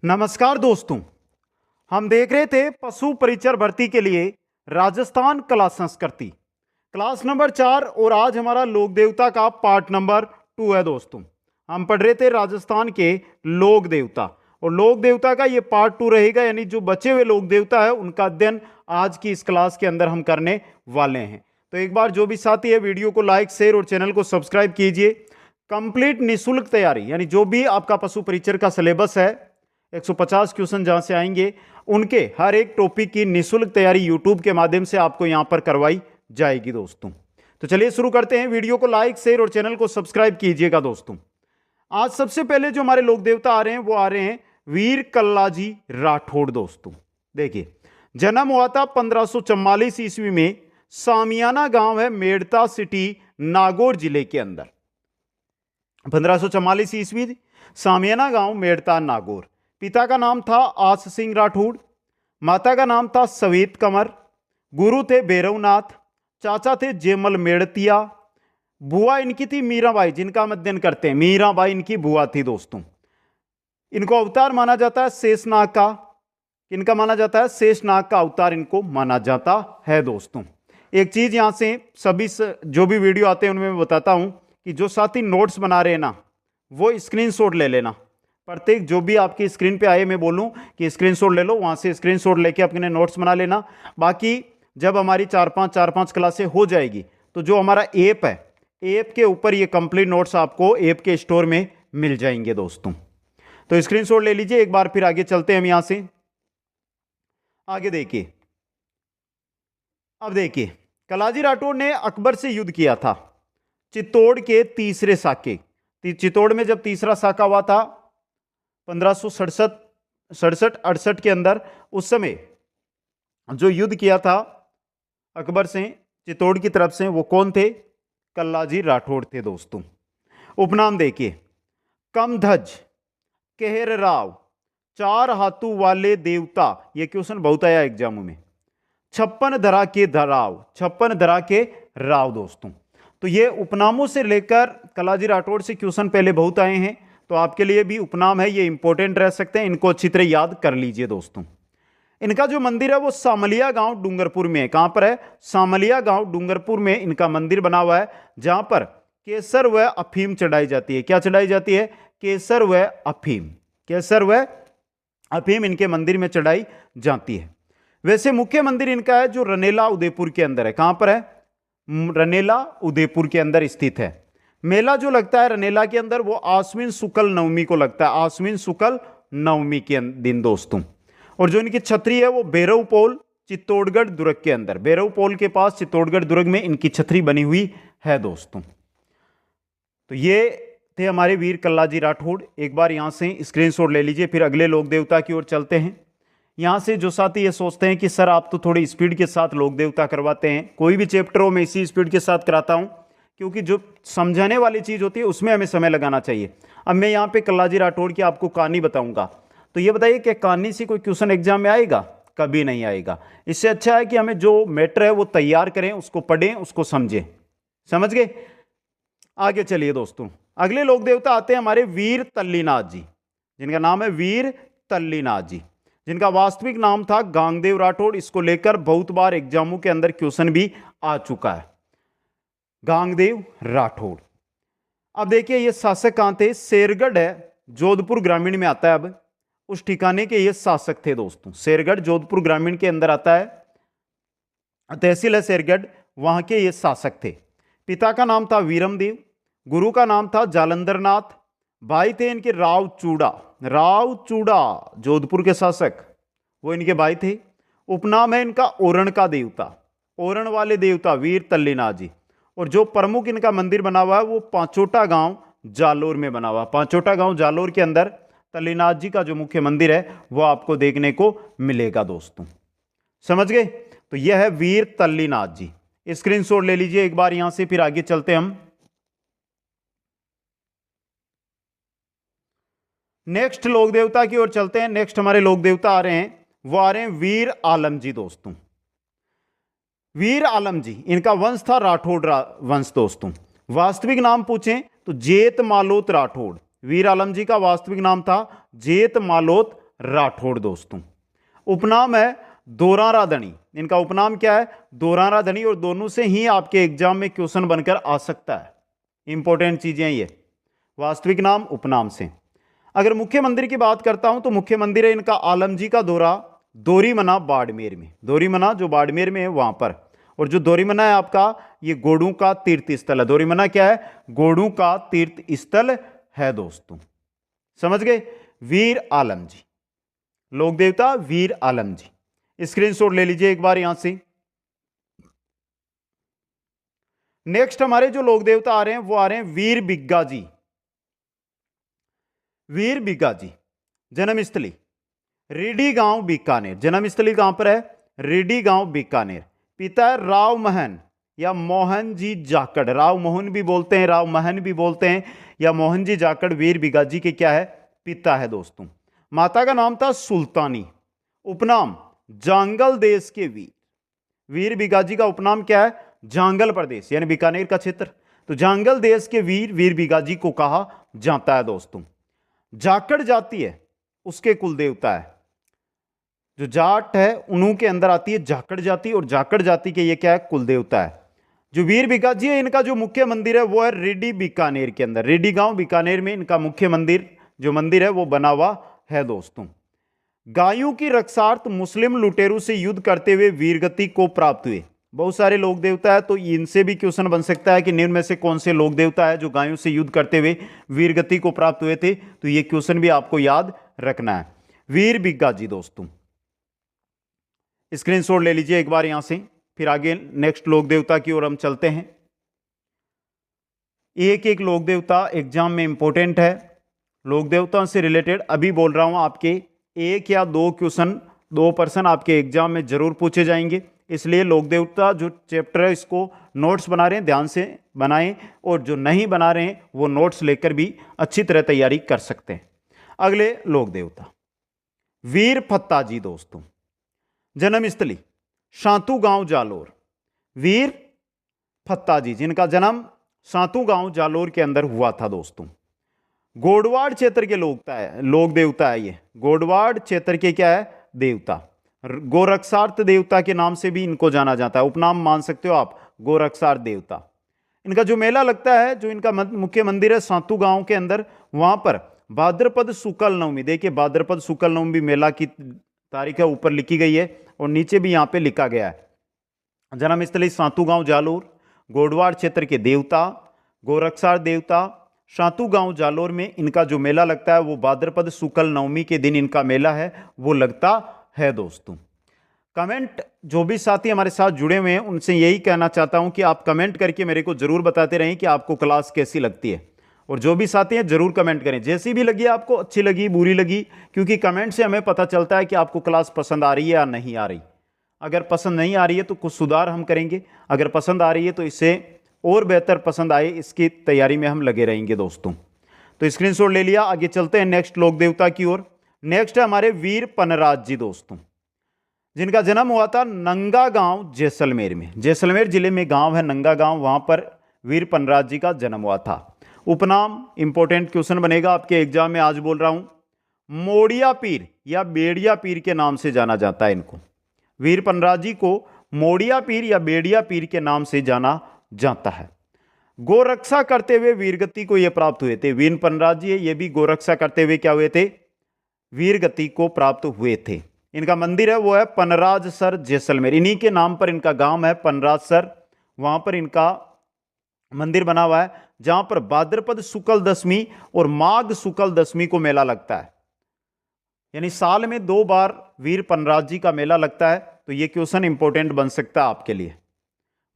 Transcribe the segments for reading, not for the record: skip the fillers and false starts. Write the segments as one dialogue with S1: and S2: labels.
S1: नमस्कार दोस्तों, हम देख रहे थे पशु परिचर भर्ती के लिए राजस्थान कला संस्कृति क्लास नंबर 4 और आज हमारा लोक देवता का पार्ट नंबर 2 है। दोस्तों, हम पढ़ रहे थे राजस्थान के लोक देवता और लोक देवता का ये पार्ट 2 रहेगा, यानी जो बचे हुए लोक देवता है उनका अध्ययन आज की इस क्लास के अंदर हम करने वाले हैं। तो एक बार जो भी साथी है वीडियो को लाइक, शेयर और चैनल को सब्सक्राइब कीजिए। कंप्लीट निःशुल्क तैयारी, यानी जो भी आपका पशु परिचर का सिलेबस है 150 क्वेश्चन जहां से आएंगे उनके हर एक टॉपिक की निःशुल्क तैयारी यूट्यूब के माध्यम से आपको यहां पर करवाई जाएगी। दोस्तों, तो चलिए शुरू करते हैं। वीडियो को लाइक, शेयर और चैनल को सब्सक्राइब कीजिएगा। दोस्तों, आज सबसे पहले जो हमारे लोक देवता आ रहे हैं वो आ रहे हैं वीर कल्लाजी राठौड़। दोस्तों देखिए, जन्म हुआ था 1544 ईस्वी में, सामियाना गांव है मेड़ता सिटी, नागौर जिले के अंदर। 1544 ईस्वी, सामियाना गांव, मेड़ता, नागौर। पिता का नाम था आस सिंह राठौड़, माता का नाम था सवेत कंवर, गुरु थे भैरवनाथ, चाचा थे जेमल मेड़तिया, बुआ इनकी थी मीराबाई, जिनका हम अध्ययन करते हैं। मीराबाई इनकी बुआ थी। दोस्तों, इनको अवतार माना जाता है शेषनाग का। इनका माना जाता है शेषनाग का अवतार इनको माना जाता है। दोस्तों, एक चीज यहां से सभी जो भी वीडियो आते हैं उनमें मैं बताता हूं कि जो साथी नोट्स बना रहे हैं ना, वो स्क्रीनशॉट ले लेना। प्रत्येक जो भी आपकी स्क्रीन पे आए मैं बोलूं कि स्क्रीनशॉट ले लो, वहां से स्क्रीनशॉट लेके अपने नोट्स बना लेना। बाकी जब हमारी 4-5 क्लासें हो जाएगी तो जो हमारा ऐप है, ऐप के ऊपर ये कंप्लीट नोट्स आपको ऐप के स्टोर में मिल जाएंगे। दोस्तों, तो स्क्रीनशॉट ले लीजिए। एक बार फिर आगे चलते हैं हम यहां से। आगे देखिए, अब देखिए, कलाजी राठौड़ ने अकबर से युद्ध किया था चित्तौड़ के तीसरे साके। चित्तौड़ में जब तीसरा साका हुआ था 1567-68 के अंदर, उस समय जो युद्ध किया था अकबर से चित्तौड़ की तरफ से, वो कौन थे? कल्लाजी राठौड़ थे। दोस्तों, उपनाम देखिए, कमध्वज, कहर राव, चार हाथों वाले देवता, ये क्वेश्चन बहुत आया एग्जामों में। 56 धरा के राव, 56 धरा के राव। दोस्तों, तो ये उपनामों से लेकर कलाजी राठौड़ से क्वेश्चन पहले बहुत आए हैं, तो आपके लिए भी उपनाम है, ये इंपॉर्टेंट रह सकते हैं, इनको अच्छी तरह याद कर लीजिए। दोस्तों, इनका जो मंदिर है वो सामलिया गांव डूंगरपुर में है। कहां पर है? सामलिया गांव डूंगरपुर में इनका मंदिर बना हुआ है, जहां पर केसर व अफीम चढ़ाई जाती है। क्या चढ़ाई जाती है? केसर व अफीम। केसर व अफीम इनके मंदिर में चढ़ाई जाती है। वैसे मुख्य मंदिर इनका है जो रनेला उदयपुर के अंदर है। कहां पर है? रनेला उदयपुर के अंदर स्थित है। मेला जो लगता है रनेला के अंदर वो आश्विन शुक्ल नवमी को लगता है, आश्विन शुक्ल नवमी के दिन। दोस्तों, और जो इनकी छतरी है वो भैरव पोल, चित्तौड़गढ़ दुर्ग के अंदर, भैरव पोल के पास चित्तौड़गढ़ दुर्ग में इनकी छतरी बनी हुई है। दोस्तों, तो ये थे हमारे वीर कल्लाजी राठौड़। एक बार यहां से स्क्रीनशॉट ले लीजिए। फिर अगले लोक देवता की ओर चलते हैं। यहां से जो साथी ये सोचते हैं कि सर आप तो थोड़ी स्पीड के साथ लोक देवता करवाते हैं, कोई भी चैप्टर हो मैं इसी स्पीड के साथ कराता हूं, क्योंकि जो समझाने वाली चीज होती है उसमें हमें समय लगाना चाहिए। अब मैं यहां पे कल्लाजी राठौड़ की आपको कहानी बताऊंगा, तो ये बताइए कि कहानी से कोई क्वेश्चन एग्जाम में आएगा? कभी नहीं आएगा। इससे अच्छा है कि हमें जो मैटर है वो तैयार करें, उसको पढ़ें, उसको समझें। समझ गए? आगे चलिए दोस्तों, अगले लोक देवता आते हैं हमारे वीर तल्लीनाथ जी, जिनका नाम है वीर तल्लीनाथ जी, जिनका वास्तविक नाम था गांगदेव राठौड़। इसको लेकर बहुत बार एग्जामों के अंदर क्वेश्चन भी आ चुका है, गांगदेव राठौड़। अब देखिए, ये शासक कहां थे? शेरगढ़ है, जोधपुर ग्रामीण में आता है। अब उस ठिकाने के ये शासक थे। दोस्तों, शेरगढ़ जोधपुर ग्रामीण के अंदर आता है, तहसील है शेरगढ़, वहां के ये शासक थे। पिता का नाम था वीरमदेव, गुरु का नाम था जालंधर नाथ, भाई थे इनके राव चूड़ा। राव चूड़ा जोधपुर के शासक, वो इनके भाई थे। उपनाम है इनका ओरण का देवता, ओरण वाले देवता वीर तल्लीनाथ जी। और जो प्रमुख इनका मंदिर बना हुआ है वो पांचोटा गांव जालोर में बना हुआ। पांचोटा गांव जालोर के अंदर तल्लीनाथ जी का जो मुख्य मंदिर है वो आपको देखने को मिलेगा। दोस्तों, समझ गए? तो यह है वीर तल्लीनाथ जी। स्क्रीनशॉट ले लीजिए एक बार यहां से। फिर आगे चलते हम नेक्स्ट लोक देवता की ओर चलते हैं। नेक्स्ट हमारे लोक देवता आ रहे हैं, वो आ रहे हैं वीर आलम जी। दोस्तों, वीर आलम जी, इनका वंश था राठौड़ वंश। दोस्तों, वास्तविक नाम पूछें तो जेत मालोत राठौड़। वीर आलम जी का वास्तविक नाम था जेत मालोत राठौड़ दोस्तों। उपनाम है दोराराधनी, इनका उपनाम क्या है? दोराराधनी। और दोनों से ही आपके एग्जाम में क्वेश्चन बनकर आ सकता है। इंपॉर्टेंट चीजें ये, वास्तविक नाम उपनाम से। अगर मुख्य मंदिर की बात करता हूं तो मुख्य मंदिर है इनका आलमजी का दोरा, दोरीमना बाड़मेर में। दोरीमना जो बाड़मेर में है वहां पर। और जो दोरीमना है आपका, ये गोड़ों का तीर्थ स्थल है। दोरीमना क्या है? गोड़ों का तीर्थ स्थल है दोस्तों। समझ गए? वीर आलम जी, लोक देवता वीर आलम जी। स्क्रीनशॉट ले लीजिए एक बार यहां से। नेक्स्ट हमारे जो लोक देवता आ रहे हैं वो आ रहे हैं वीर बिग्गा जी। वीर बिग्गा जी जन्मस्थली रेडी गांव बीकानेर। जन्मस्थली कहां पर है? रेडी गांव बीकानेर। पिता है राव महन या मोहन जी जाकड़। राव मोहन भी बोलते हैं, राव महन भी बोलते हैं, या मोहन जी जाकड़ वीर बिग्गा जी के क्या है? पिता है दोस्तों। माता का नाम था सुल्तानी। उपनाम जांगल देश के वीर। वीर बिग्गा जी का उपनाम क्या है? जांगल प्रदेश यानी बीकानेर का क्षेत्र। तो जांगल देश के वीर वीर बिग्गा जी को कहा जाता है दोस्तों। जाकड़ जाति है उसके कुल देवता है। जो जाट है उन्हों के अंदर आती है जाकड़ जाति, और जाकड़ जाति के ये क्या है? कुल देवता है। जो वीर बिग्गा जी है इनका जो मुख्य मंदिर है वो है रेडी बीकानेर के अंदर। रेडी गांव बीकानेर में इनका मुख्य मंदिर जो मंदिर है वो बना हुआ है दोस्तों। गायों की रक्षार्थ मुस्लिम लुटेरों से युद्ध करते हुए वीरगति को प्राप्त हुए। बहुत सारे लोक देवता है तो इनसे भी क्वेश्चन बन सकता है कि निम्न में से कौन से लोक देवता है जो गायों से युद्ध करते हुए वीरगति को प्राप्त हुए थे। तो ये क्वेश्चन भी आपको याद रखना है। वीर बिग्गा जी दोस्तों, स्क्रीनशॉट ले लीजिए एक बार यहां से। फिर आगे नेक्स्ट लोक देवता की ओर हम चलते हैं। एक एक लोक देवता एग्जाम में इंपॉर्टेंट है। लोक देवताओं से रिलेटेड अभी बोल रहा हूं, आपके एक या दो क्वेश्चन 2% आपके एग्जाम में जरूर पूछे जाएंगे। इसलिए लोक देवता जो चैप्टर है इसको नोट्स बना रहे हैं ध्यान से बनाएं, और जो नहीं बना रहे हैं वो नोट्स लेकर भी अच्छी तरह तैयारी कर सकते हैं। अगले लोक देवता वीर फत्ता जी दोस्तों। जन्मस्थली शांतु गांव जालोर। वीर फत्ता जी जिनका जन्म शांतु गांव जालोर के अंदर हुआ था दोस्तों। गोडवाड़ क्षेत्र के लोक देवता है ये। गोडवाड़ क्षेत्र के क्या है? देवता। गोरक्षार्थ देवता के नाम से भी इनको जाना जाता है। उपनाम मान सकते हो आप, गोरक्षार्थ देवता। इनका जो मेला लगता है, जो इनका मुख्य मंदिर है शांतु गांव के अंदर, वहां पर भाद्रपद शुक्ल नवमी, देखिए भाद्रपद शुक्ल नवमी मेला की तारीख है ऊपर लिखी गई है और नीचे भी यहां पे लिखा गया है। जन्मस्थली शांतु गांव जालोर। गोडवाड़ क्षेत्र के देवता गोरक्षार्थ देवता। शांतु गांव जालोर में इनका जो मेला लगता है वो भाद्रपद शुक्ल नवमी के दिन इनका मेला है वो लगता है दोस्तों। कमेंट जो भी साथी हमारे साथ जुड़े हुए हैं उनसे यही कहना चाहता हूं कि आप कमेंट करके मेरे को जरूर बताते रहें कि आपको क्लास कैसी लगती है। और जो भी साथी हैं जरूर कमेंट करें, जैसी भी लगी आपको, अच्छी लगी बुरी लगी, क्योंकि कमेंट से हमें पता चलता है कि आपको क्लास पसंद आ रही है या नहीं आ रही। अगर पसंद नहीं आ रही है तो कुछ सुधार हम करेंगे, अगर पसंद आ रही है तो इससे और बेहतर पसंद आए इसकी तैयारी में हम लगे रहेंगे दोस्तों। तो स्क्रीनशॉट ले लिया, आगे चलते हैं नेक्स्ट लोक देवता की ओर। नेक्स्ट है हमारे वीर पनराज जी दोस्तों, जिनका जन्म हुआ था नंगा गांव जैसलमेर में। जैसलमेर जिले में गांव है नंगा गांव, वहां पर वीर पनराज जी का जन्म हुआ था। उपनाम इंपॉर्टेंट क्वेश्चन बनेगा आपके एग्जाम में, आज बोल रहा हूं। मोड़िया पीर या बेड़िया पीर के नाम से जाना जाता है इनको। वीर पनराज जी को मोड़िया पीर या बेड़िया पीर के नाम से जाना जाता है। गोरक्षा करते हुए वीरगति को यह प्राप्त हुए थे। वीर पनराज जी ये भी गोरक्षा करते हुए क्या हुए थे? वीरगति को प्राप्त हुए थे। इनका मंदिर है वो है पनराजसर जैसलमेर, इन्हीं के नाम पर इनका गांव है पनराजसर, वहां पर इनका मंदिर बना हुआ है, जहां पर भाद्रपद शुक्ल दशमी और माघ शुक्ल दशमी को मेला लगता है। यानी साल में 2 बार वीर पनराज जी का मेला लगता है। तो यह क्वेश्चन इंपॉर्टेंट बन सकता है आपके लिए।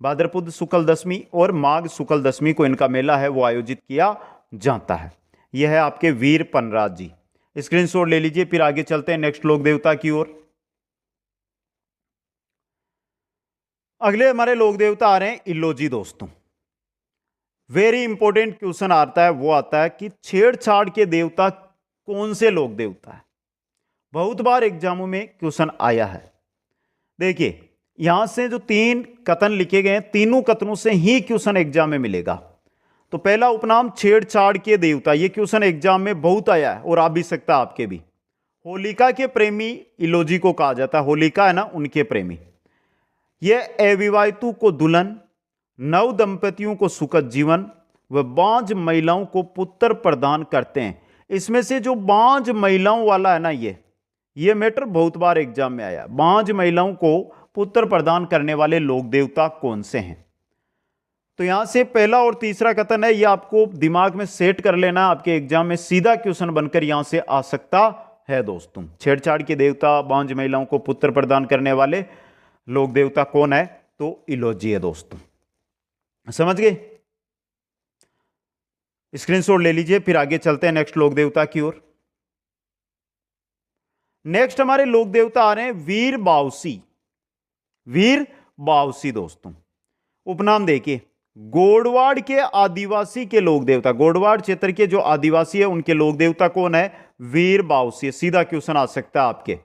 S1: भाद्रपद शुक्ल दशमी और माघ शुक्ल दशमी को इनका मेला है वो आयोजित किया जाता है। यह है आपके वीर पनराज जी। स्क्रीनशॉट ले लीजिए, फिर आगे चलते हैं नेक्स्ट लोक देवता की ओर। अगले हमारे लोक देवता आ रहे हैं इल्लोजी दोस्तों। वेरी इंपॉर्टेंट क्वेश्चन आता है, वो आता है कि छेड़छाड़ के देवता कौन से लोक देवता है। बहुत बार एग्जामों में क्वेश्चन आया है। देखिए यहां से जो 3 कथन लिखे गए हैं, तीनों कथनों से ही क्वेश्चन एग्जाम में मिलेगा। तो पहला उपनाम छेड़छाड़ के देवता, ये क्वेश्चन एग्जाम में बहुत आया है और आ भी सकता है आपके भी। होलिका के प्रेमी इलोजी को कहा जाता है, होलिका है ना, उनके प्रेमी। ये अविवाहितों को दुल्हन, नव दंपतियों को सुखद जीवन व बांझ महिलाओं को पुत्र प्रदान करते हैं। इसमें से जो बांझ महिलाओं वाला है ना, ये मैटर बहुत बार एग्जाम में आया। बांझ महिलाओं को पुत्र प्रदान करने वाले लोक देवता कौन से हैं? तो यहां से पहला और तीसरा कथन है, यह आपको दिमाग में सेट कर लेना, आपके एग्जाम में सीधा क्वेश्चन बनकर यहां से आ सकता है दोस्तों। छेड़छाड़ के देवता, बांझ महिलाओं को पुत्र प्रदान करने वाले लोक देवता कौन है? तो इलोजी है दोस्तों। समझ गए? स्क्रीनशॉट ले लीजिए, फिर आगे चलते हैं नेक्स्ट लोक देवता की ओर। नेक्स्ट हमारे लोक देवता आ रहे हैं वीर बावसी। वीर बावसी दोस्तों, उपनाम देखिए, गोडवाड़ के आदिवासी के लोक देवता, गोडवाड़ क्षेत्र के जो आदिवासी है उनके लोक देवता कौन है? वीर बावसी। सीधा क्वेश्चन आ सकता है आपके।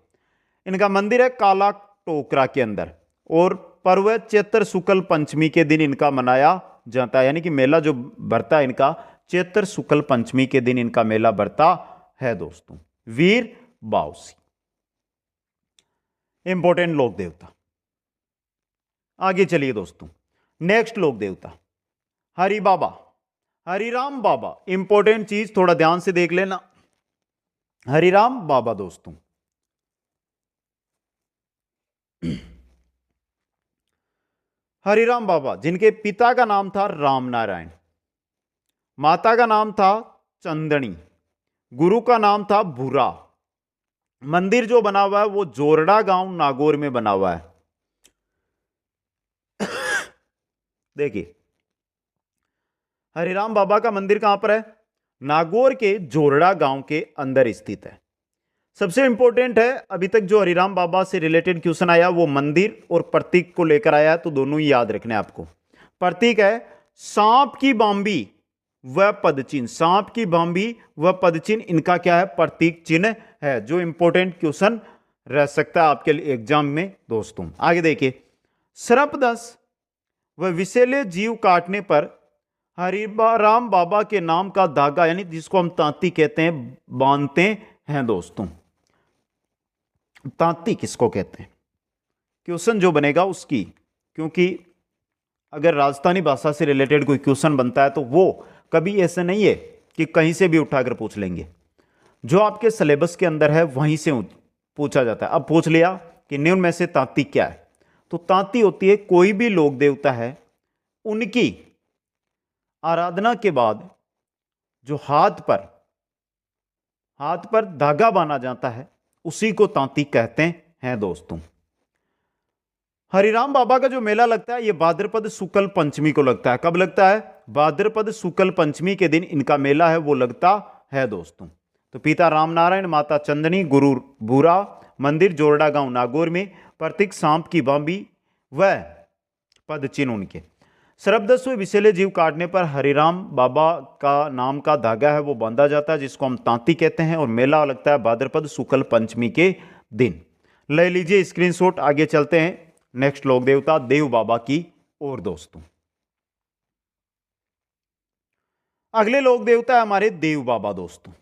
S1: इनका मंदिर है काला टोकरा के अंदर, और पर्व चैत्र शुक्ल पंचमी के दिन इनका मनाया जाता है, यानी कि मेला जो भरता है इनका चैत्र शुक्ल पंचमी के दिन इनका मेला भरता है दोस्तों। वीर बावसी इंपॉर्टेंट लोक देवता। आगे चलिए दोस्तों, नेक्स्ट लोक देवता हरि बाबा, हरिराम बाबा। इंपॉर्टेंट चीज थोड़ा ध्यान से देख लेना, हरिराम बाबा दोस्तों। हरिराम बाबा, जिनके पिता का नाम था राम नारायण, माता का नाम था चंदनी, गुरु का नाम था भूरा। मंदिर जो बना हुआ है वो जोरड़ा गांव नागौर में बना हुआ है। देखिए, हरिराम बाबा का मंदिर कहां पर है? नागौर के जोरड़ा गांव के अंदर स्थित है। सबसे इंपॉर्टेंट है, अभी तक जो हरिराम बाबा से रिलेटेड क्वेश्चन आया वो मंदिर और प्रतीक को लेकर आया, तो दोनों ही याद रखने आपको। प्रतीक है सांप की बांबी व पदचिन्ह, सांप की बांबी व पदचिन्ह इनका क्या है? प्रतीक चिन्ह है, जो इंपॉर्टेंट क्वेश्चन रह सकता है आपके लिए एग्जाम में दोस्तों। आगे देखिए, सर्पदंश व विषैले जीव काटने पर हरिराम बाबा के नाम का धागा, यानी जिसको हम तांती कहते हैं, बांधते हैं दोस्तों। तांती किसको कहते हैं? क्वेश्चन जो बनेगा उसकी, क्योंकि अगर राजस्थानी भाषा से रिलेटेड कोई क्वेश्चन बनता है तो वो कभी ऐसे नहीं है कि कहीं से भी उठाकर पूछ लेंगे, जो आपके सिलेबस के अंदर है वहीं से पूछा जाता है। अब पूछ लिया कि निम्न में से तांती क्या है, तो तांती होती है कोई भी लोक देवता है उनकी आराधना के बाद जो हाथ पर धागा बांधा जाता है उसी को तांती कहते हैं दोस्तों। हरिराम बाबा का जो मेला लगता है ये भाद्रपद शुक्ल पंचमी को लगता है। कब लगता है? भाद्रपद शुक्ल पंचमी के दिन इनका मेला है वो लगता है दोस्तों। तो पिता रामनारायण, माता चंदनी, गुरु भूरा, मंदिर जोरड़ा गांव नागौर में, प्रतीक सांप की बांबी व पद चिन्ह उनके। सर्पदंश व विषैले जीव काटने पर हरिराम बाबा का नाम का धागा है वो बांधा जाता है, जिसको हम तांती कहते हैं, और मेला लगता है भाद्रपद शुक्ल पंचमी के दिन। ले लीजिए स्क्रीनशॉट, आगे चलते हैं नेक्स्ट लोक देवता देव बाबा की ओर दोस्तों। अगले लोक देवता है हमारे देव बाबा दोस्तों।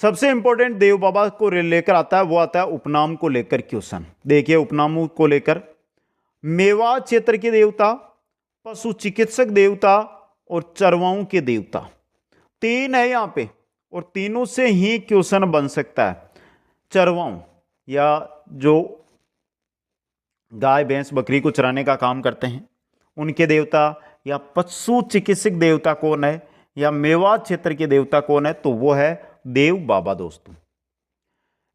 S1: सबसे इंपॉर्टेंट देव बाबा को लेकर आता है, वो आता है उपनाम को लेकर क्वेश्चन। देखिए उपनामों को लेकर, मेवाड़ क्षेत्र के देवता, पशु चिकित्सक देवता और चरवाओं के देवता, तीन है यहां पे, और तीनों से ही क्वेश्चन बन सकता है। चरवाओं या जो गाय भैंस बकरी को चराने का काम करते हैं उनके देवता, या पशु चिकित्सक देवता कौन है, या मेवाड़ क्षेत्र के देवता कौन है, तो वो है देव बाबा दोस्तों।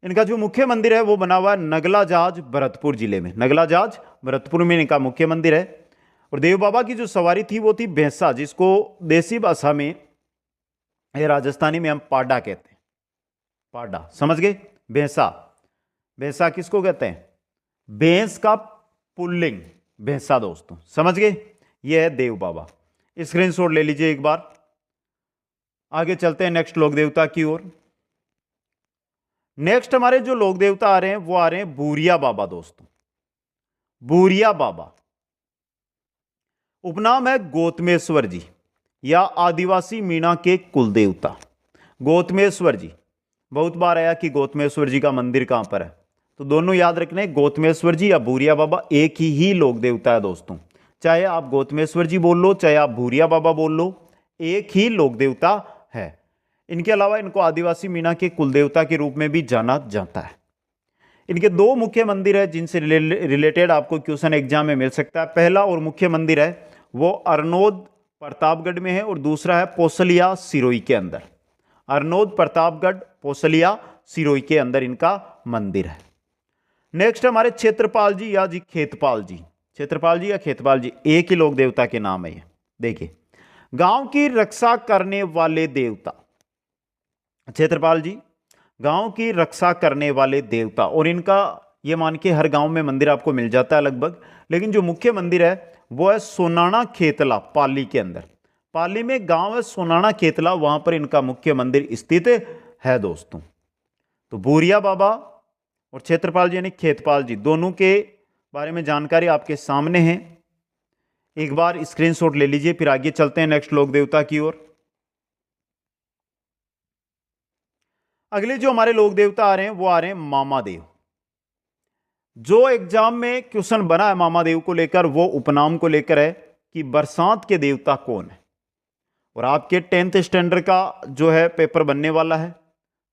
S1: इनका जो मुख्य मंदिर है वो बना हुआ है नगलाजाज भरतपुर जिले में। नगलाजाज भरतपुर में इनका मुख्य मंदिर है। और देव बाबा की जो सवारी थी वो थी भैंसा, जिसको देसी भाषा में या राजस्थानी में हम पाडा कहते हैं। पाडा, समझ गए? भैंसा, भैंसा किसको कहते हैं? भैंस का पुल्लिंग भैंसा दोस्तों, समझ गए? यह है देव बाबा। स्क्रीनशॉट ले लीजिए एक बार। आगे चलते हैं नेक्स्ट लोक देवता की ओर। नेक्स्ट हमारे जो लोक देवता आ रहे हैं वो आ रहे हैं बूरिया बाबा दोस्तों। बूरिया बाबा उपनाम है गौतमेश्वर जी, या आदिवासी मीणा के कुल देवता। गौतमेश्वर जी बहुत बार आया कि गौतमेश्वर जी का मंदिर कहां पर है, तो दोनों याद रखने, गौतमेश्वर जी या भूरिया बाबा एक ही लोक देवता है दोस्तों। चाहे आप गौतमेश्वर जी बोल लो, चाहे आप भूरिया बाबा बोल लो, एक ही लोक देवता है। इनके अलावा इनको आदिवासी मीना के कुलदेवता के रूप में भी जाना जाता है। इनके दो मुख्य मंदिर है जिनसे रिलेटेड आपको क्वेश्चन एग्जाम में मिल सकता है। पहला और मुख्य मंदिर है वो अरनोद प्रतापगढ़ में है, और दूसरा है पोसलिया सिरोही के अंदर। अरनोद प्रतापगढ़ पोसलिया सिरोही के अंदर इनका मंदिर है। नेक्स्ट हमारे क्षेत्रपाल जी या जी खेतपाल जी, क्षेत्रपाल जी या खेतपाल जी एक ही लोक देवता के नाम है ये। देखिए, गांव की रक्षा करने वाले देवता क्षेत्रपाल जी, गांव की रक्षा करने वाले देवता, और इनका ये मान के हर गांव में मंदिर आपको मिल जाता है लगभग, लेकिन जो मुख्य मंदिर है वो है सोनाना खेतला पाली के अंदर। पाली में गांव है सोनाना खेतला, वहां पर इनका मुख्य मंदिर स्थित है दोस्तों। तो भूरिया बाबा और क्षेत्रपाल जी यानी खेतपाल जी, दोनों के बारे में जानकारी आपके सामने है। एक बार स्क्रीनशॉट ले लीजिए, फिर आगे चलते हैं नेक्स्ट लोक देवता की ओर। अगले जो हमारे लोक देवता आ रहे हैं वो आ रहे हैं मामादेव। जो एग्जाम में क्वेश्चन बना है मामादेव को लेकर, वो उपनाम को लेकर है कि बरसात के देवता कौन है। और आपके 10th स्टैंडर्ड का जो है पेपर बनने वाला है,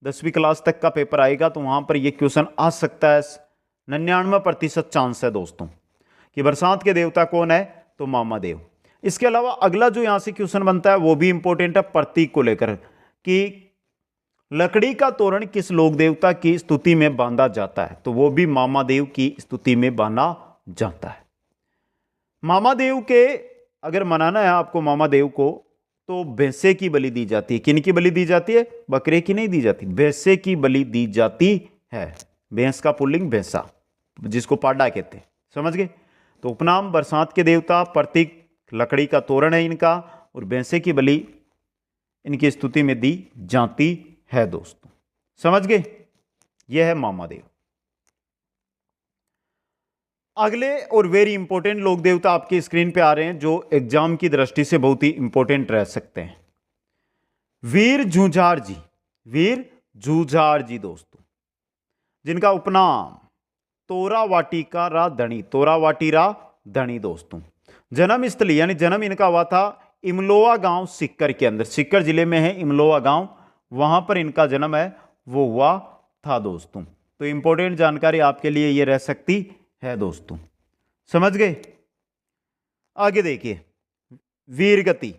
S1: 10वीं क्लास तक का पेपर आएगा, तो वहां पर यह क्वेश्चन आ सकता है। 99% चांस है दोस्तों कि बरसात के देवता कौन है, तो मामादेव। इसके अलावा अगला जो यहां से क्वेश्चन बनता है वो भी इंपॉर्टेंट है, प्रतीक को लेकर कि लकड़ी का तोरण किस लोक देवता की स्तुति में बांधा जाता है, तो वो भी मामादेव की स्तुति में बांधा जाता है। मामादेव के अगर मनाना है आपको मामादेव को, तो भैंसे की बलि दी जाती है। किन की बलि दी जाती है? बकरे की नहीं दी जाती, भैंसे की बलि दी जाती है। भैंस का पुल्लिंग भैंसा, जिसको पाडा कहते हैं, समझ गए। तो उपनाम बरसात के देवता, प्रतीक लकड़ी का तोरण है इनका, और भैंसे की बलि इनकी स्तुति में दी जाती है दोस्तों, समझ गए। यह है मामादेव। अगले और वेरी इंपॉर्टेंट लोक देवता आपके स्क्रीन पे आ रहे हैं, जो एग्जाम की दृष्टि से बहुत ही इंपॉर्टेंट रह सकते हैं। वीर झुंझार जी, वीर झुंझार जी दोस्तों, जिनका उपनाम तोरा वाटिका रा धनी, तोरा वाटी रा धनी दोस्तों। जन्म स्थली यानी जन्म इनका हुआ था इमलोआ गांव सीकर के अंदर, सीकर जिले में है इमलोआ गांव, वहां पर इनका जन्म है वो हुआ था दोस्तों। तो इंपॉर्टेंट जानकारी आपके लिए ये रह सकती है दोस्तों, समझ गए। आगे देखिए, वीरगति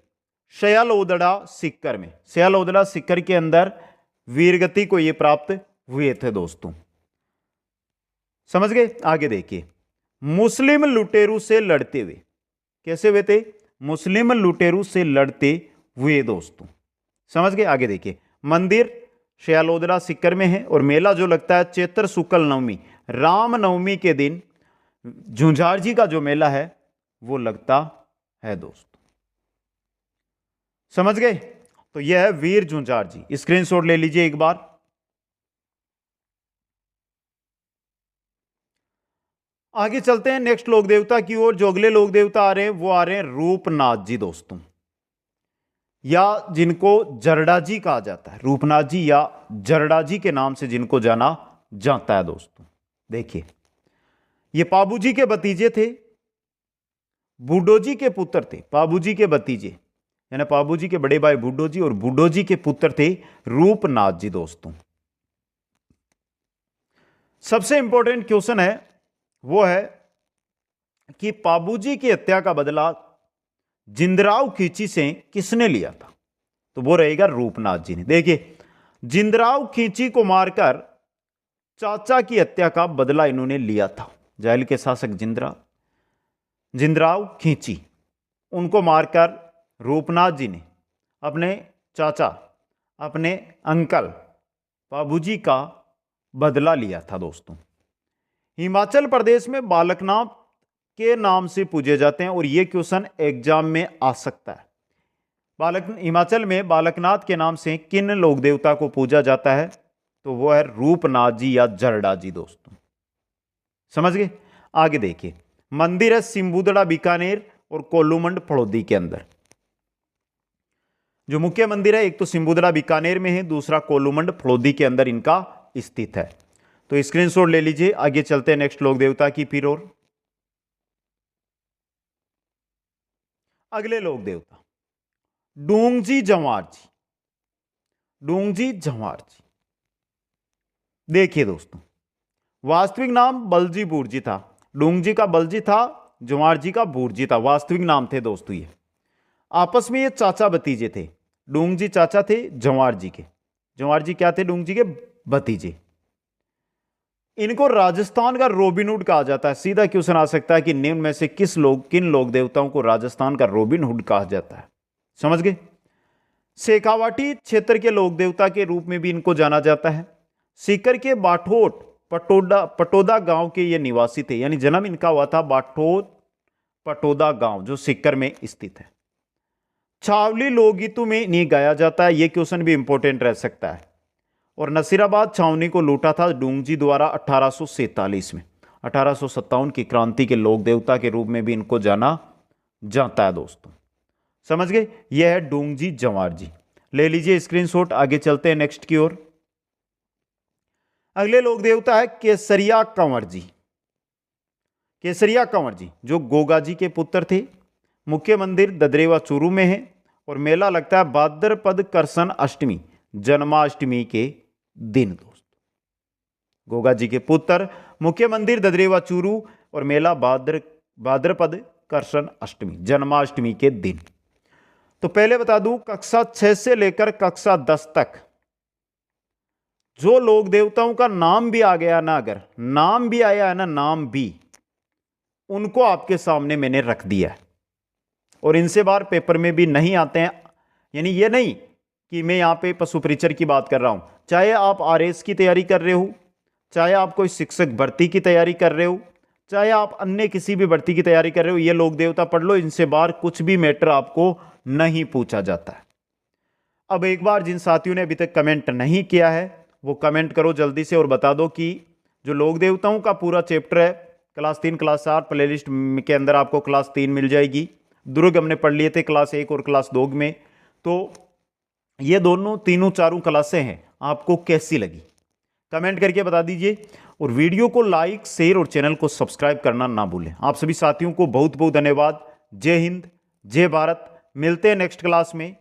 S1: शयालोदड़ा सीकर में, शयालोदड़ा सीकर के अंदर वीरगति को ये प्राप्त हुए थे दोस्तों, समझ गए। आगे देखिए, मुस्लिम लुटेरू से लड़ते हुए, कैसे हुए थे? मुस्लिम लुटेरू से लड़ते हुए दोस्तों, समझ गए। आगे देखिए, मंदिर शयालोदड़ा सीकर में है, और मेला जो लगता है चैत्र शुक्ल नवमी, राम नवमी के दिन झुंझार जी का जो मेला है वो लगता है दोस्तों, समझ गए। तो यह है वीर झुंझार जी, स्क्रीनशॉट ले लीजिए एक बार। आगे चलते हैं नेक्स्ट लोक देवता की ओर। जो अगले लोक देवता आ रहे हैं वो आ रहे हैं रूपनाथ जी दोस्तों, या जिनको जरडा जी कहा जाता है, रूपनाथ जी या जरडा जी के नाम से जिनको जाना जाता है दोस्तों। देखिए, ये पाबू जी के भतीजे थे, बूढ़ो जी के पुत्र थे। पाबू जी के भतीजे यानी पाबू जी के बड़े भाई बूढ़ो जी, और बूढ़ो जी के पुत्र थे रूपनाथ जी दोस्तों। सबसे इंपॉर्टेंट क्वेश्चन है वो है कि पाबू जी की हत्या का बदला जिंदराव खींची से किसने लिया था, तो वो रहेगा रूपनाथ जी ने। देखिए, जिंदराव खींची को मारकर चाचा की हत्या का बदला इन्होंने लिया था। जायल के शासक जिंदराव खींची, उनको मारकर रूपनाथ जी ने अपने चाचा, अपने अंकल बाबूजी का बदला लिया था दोस्तों। हिमाचल प्रदेश में बालकनाथ के नाम से पूजे जाते हैं, और यह क्वेश्चन एग्जाम में आ सकता है। हिमाचल में बालकनाथ के नाम से किन लोक देवता को पूजा जाता है, तो वो है रूपनाथ जी या जरडा जी दोस्तों, समझ गए। आगे देखिए, मंदिर है सिंबुदड़ा बीकानेर और कोल्लूमंड फड़ौदी के अंदर। जो मुख्य मंदिर है, एक तो सिंबुदरा बीकानेर में है, दूसरा कोलुमंड फलोदी के अंदर इनका स्थित है। तो स्क्रीनशॉट ले लीजिए। आगे चलते हैं नेक्स्ट लोक देवता की फिर और। अगले लोक देवता डूंगजी जंवार जी। डूंगजी जंवार जी, देखिए दोस्तों, वास्तविक नाम बलजी बूरजी था। डूंगजी का बलजी था, जंवार जी का बूरजी था, वास्तविक नाम थे दोस्तों ये। आपस में ये चाचा भतीजे थे। डूंगजी चाचा थे जंवार जी के। जंवार जी क्या थे? डूंगजी के भतीजे। इनको राजस्थान का रोबिनहुड कहा जाता है। सीधा क्वेश्चन आ सकता है कि निम्न में से किन लोक देवताओं को राजस्थान का रोबिनहुड कहा जाता है? समझ गए? शेखावाटी क्षेत्र के लोक देवता के रूप में भी इनको जाना जाता है। सीकर के बाठोट पटोदा गांव के ये निवासी थे, यानी जन्म इनका हुआ था बाठोट पटोदा गांव जो सीकर में स्थित है। छावली लोकगीतों में इन्हें गाया जाता है। यह क्वेश्चन भी इंपॉर्टेंट रह सकता है। और नसीराबाद छावनी को लूटा था डूंगजी द्वारा 1847 में। 1857 की क्रांति के लोक देवता के रूप में भी इनको जाना जाता है दोस्तों। समझ गए? यह है डूंगजी जंवार जी। ले लीजिए स्क्रीनशॉट। आगे चलते हैं नेक्स्ट की ओर। अगले लोक देवता है केसरिया कंवर जी। केसरिया कंवर जी जो गोगा जी के पुत्र थे। मुख्य मंदिर ददरेवा चूरू में है और मेला लगता है भाद्रपद करसन अष्टमी, जन्माष्टमी के दिन दोस्तों। गोगा जी के पुत्र, मुख्य मंदिर ददरेवा चूरू और मेला भाद्रपद करसन अष्टमी, जन्माष्टमी के दिन। तो पहले बता दूं, कक्षा 6 से लेकर कक्षा 10 तक जो लोक देवताओं का नाम भी आ गया ना, अगर नाम भी आया है ना, नाम भी, उनको आपके सामने मैंने रख दिया है और इनसे बाहर पेपर में भी नहीं आते हैं। यानी ये नहीं कि मैं यहां पे पशु परिचर की बात कर रहा हूं। चाहे आप आरएस की तैयारी कर रहे हो, चाहे आप कोई शिक्षक भर्ती की तैयारी कर रहे हो, चाहे आप अन्य किसी भी भर्ती की तैयारी कर रहे हो, ये लोक देवता पढ़ लो। इनसे बाहर कुछ भी मैटर आपको नहीं पूछा जाता है। अब एक बार जिन साथियों ने अभी तक कमेंट नहीं किया है वो कमेंट करो जल्दी से और बता दो कि जो लोक देवताओं का पूरा चैप्टर है क्लास 3 क्लास 4 प्लेलिस्ट के अंदर आपको क्लास 3 मिल जाएगी। दुर्ग हमने पढ़ लिए थे क्लास 1 और क्लास 2 में। तो ये दोनों तीनों चारों क्लासें हैं, आपको कैसी लगी कमेंट करके बता दीजिए। और वीडियो को लाइक, शेयर और चैनल को सब्सक्राइब करना ना भूलें। आप सभी साथियों को बहुत बहुत धन्यवाद। जय हिंद, जय भारत। मिलते हैं नेक्स्ट क्लास में।